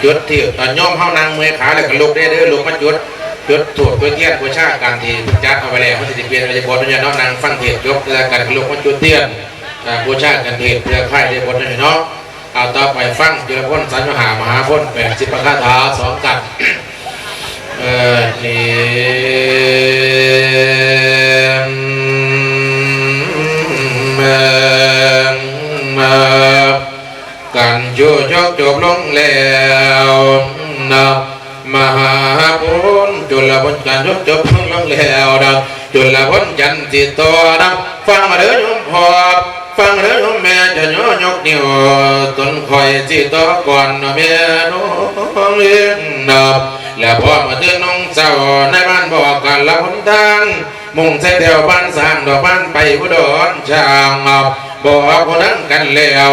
จุดที่ย่อมเฮานางเมื่อยขาแล้วก็ลุกได้เด้อลุกมาจุดถูกตัวเทียนตัวชาการที่จัดเอาไปแล้วมันจะเปลี่ยนไปจะบทเนี่ยเนาะนางฟังเทศยกการลุกมาจุดเทียนบูชาการเทศเพื่อค่ายได้บทเนี่ยเนาะเอาต่อไปฟังจุลพ้นสัญมหาพ้น80ประคาถา2กันนี่กันโยกจบลงแล้วนะมหาพุทธจุลพ้นกันยกจบลงแล้วนะจุลพ้นยันติโตนะฟังมาเด้อโยมพ่อฟังเด้อโยมแม่จะย่อยกนิ้วต้นคอยจิตโตก่อนแม่น้องเลี้ยงนะแล้วพ่อมาเตือนน้องเจ้าในบ้านบอกกันละหนทางมุ่งใส่แถวบ้านสร้างดอกบ้านไปอุดรช่างบอกคนนั้นกันแล้ว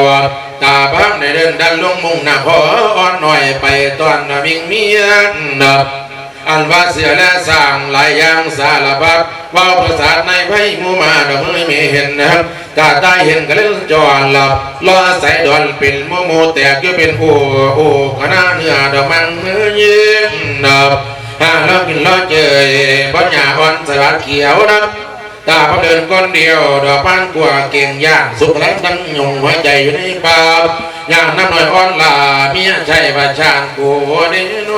ตาพังในเดินดันลงมุ่งหน้าพออ่อนหน่อยไปตอนมิ่งเมียนอันว่าเสียและสร้างหลายอย่างสารพัดว่าประสาทในไพ่มูมาดอกมือไม่เห็นนะครับกาตาเห็นกันเล่นจอนหลับล้อใส่ดอนเป็นโมแต่ก็เป็นโอ้ขนาเนื้อดอกมังมือยืนถ้าเรากินเราเจยบอนหยาอ่อนสลัดเขียวนะตาพอเดินก้นเดียวดอกพันกว่าเก่งย่างสุกแล้วตั้งยงหัวใจอยู่ในป่าย่างน้ำหน่อยอ่อนลาเมียใช่ประชานกูนี่น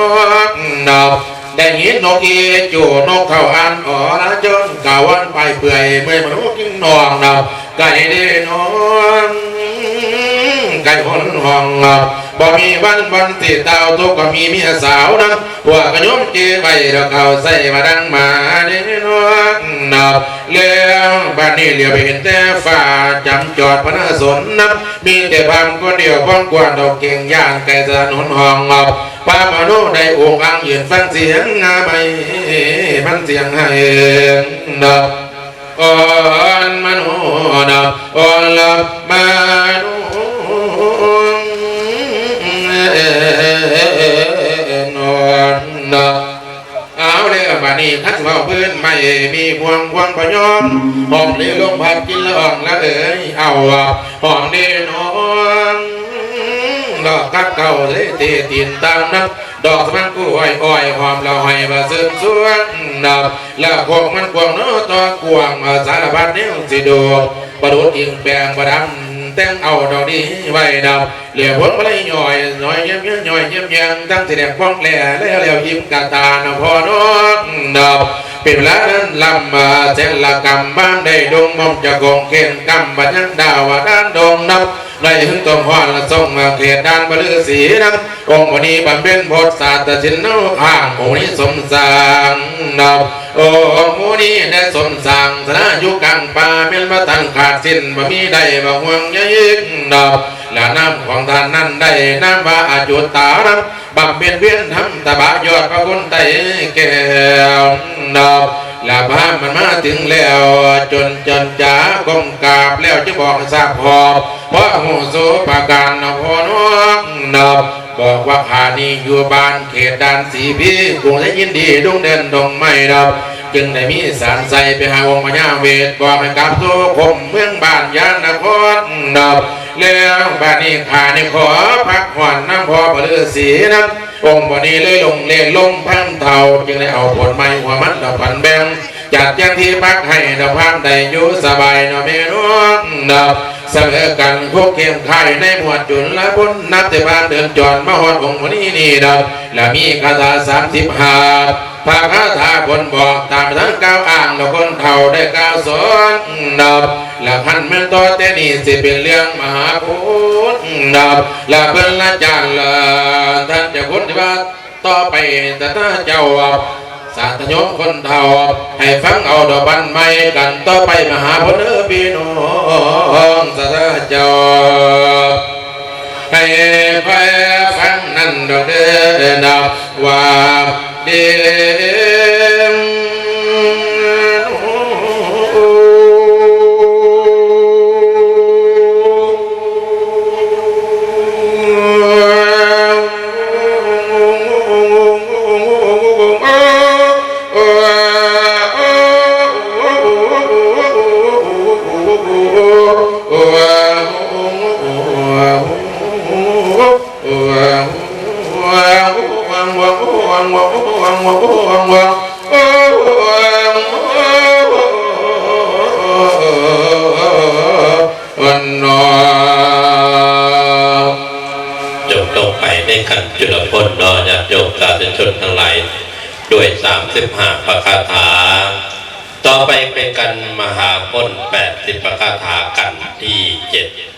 กนับได้ยินนกอีจูนกเขาอันอ๋อละจนกาวันไปเปื่อยเมื่อมนุษย์กินนองนับไก่ได้นอนไก่คนห้องบ่มีวันติดเตาทุกก็มีเมียสาวนะว่าก็ยมเจี๊ยไปแล้วเขาใส่มาดังมาได้นอนนับเลี้ยงบ้านนี้เลี้ยวไปเห็นแต่ฝ่าจำจอดพระสนนับมีแต่พังคนเดียวพ้องกวนดอกเก่งย่างไก่ถนนห้องป้ามนุษย์ได้องค์อังยืนฟังเสียงงาไม่มันเสียงให้นับอ่อนมนุษย์นับอ่อนลับมนุษย์เอาเลยบ้านนี้ทักเบาพื้นไม่มีพวงพยอมหอมเลี้ยลงผัดกินละอ่องละเอ๋ยเอาหอมเด่นอนดอกกักเก่าเลยตีนตามนับดอกมันกู้อ้อยหอมเราให้มาซึมสวงนับแล้วพวกมันกวงเนาะตัวกวงสารพัดเนี้ยสิดูประดุดอิงแปลงประดำแต่งเอาดอกดีไว้ดาวเหลี่ยมพ้นมาเลยหน่อยเยี่ยมหน่อยเยี่ยมยังตั้งแสดงฟ้องแหล่แล้วยิ้มกาตาพอน้องดาวเป็นละนั้นลำเส้นละกำบ้านได้ดงมอมจะกงเข็นกำบัดยังดาวด้านดงนับได้หึงตรงหอนละส่งเขตด้านบลือสีนับองค์วันนี้บำเพ็ญโพธิศาสตร์สินน้ำข้างองค์นี้สมสางนับโอ้มูนี้ได้สมสางสนาอยู่กลางป่าเป็นมาตั้งขาดสิ้นบ่มีได้บ่ห่วงยิ่งนับและน้ำของท่านนั้นได้น้ำว่าอาจุตานับบำเพ็ญเพียรทำตบะยอดพระคุณไตแก้วนับและพามันมาถึงแล้วจนจ๋ากงกราบแล้วจะบอกทราบพอเพราะหูโสปาการนพน้องนับบอกว่าข้านี้อยู่บ้านเขตด่านสีพี่คงจะยินดีดงเด่นดงไม่ดับจึงได้มีสารใส่ไปหาองค์พญาเวทบอกให้กับทุกคนเมืองบ้านยานนครดับเรื่องบ้านนี้ข้านี่ขอพักผ่อนน้ำพอปลือสีน้ำองค์วันนี้เลยลงพันเท่าจึงได้เอาผลไม้หัวมันดอกพันแบงจัดยังที่พักให้ดอกพันได้อยู่สบายเนาะเมรุนดับเสมอกันพวกเขียงไข่ในหมวดจุลและพ้นนับแต่บ้านเดินจอดมาหอดองค์วันนี้นี่ดับและมีคาถา35พระคาถาคนบอกตามทั้งก้าวอ่างแล้วคนเท่าได้ก้าวสอนดับและพันเมื่อต่อแต่นี่สิเป็นเรื่องมหาพุทธดับและเพิ่นละจานละท่านจะพ้นที่ว่าต่อไปแต่ถ้าเจ้าสาธยมคนเท่าให้ฟังเอาดอกบันไม้กันต่อไปมหาพุทธพี่น้องสาธเจ้าให้ไปฟังนั่นดอกเดินว่าเดิม วันนอจบลงไปในขันจุลพลนอญาติโยมสาธุชนทั้งหลายด้วย35ประคาถาต่อไปเป็นกันมหาพ้น80ประคาถากันที่7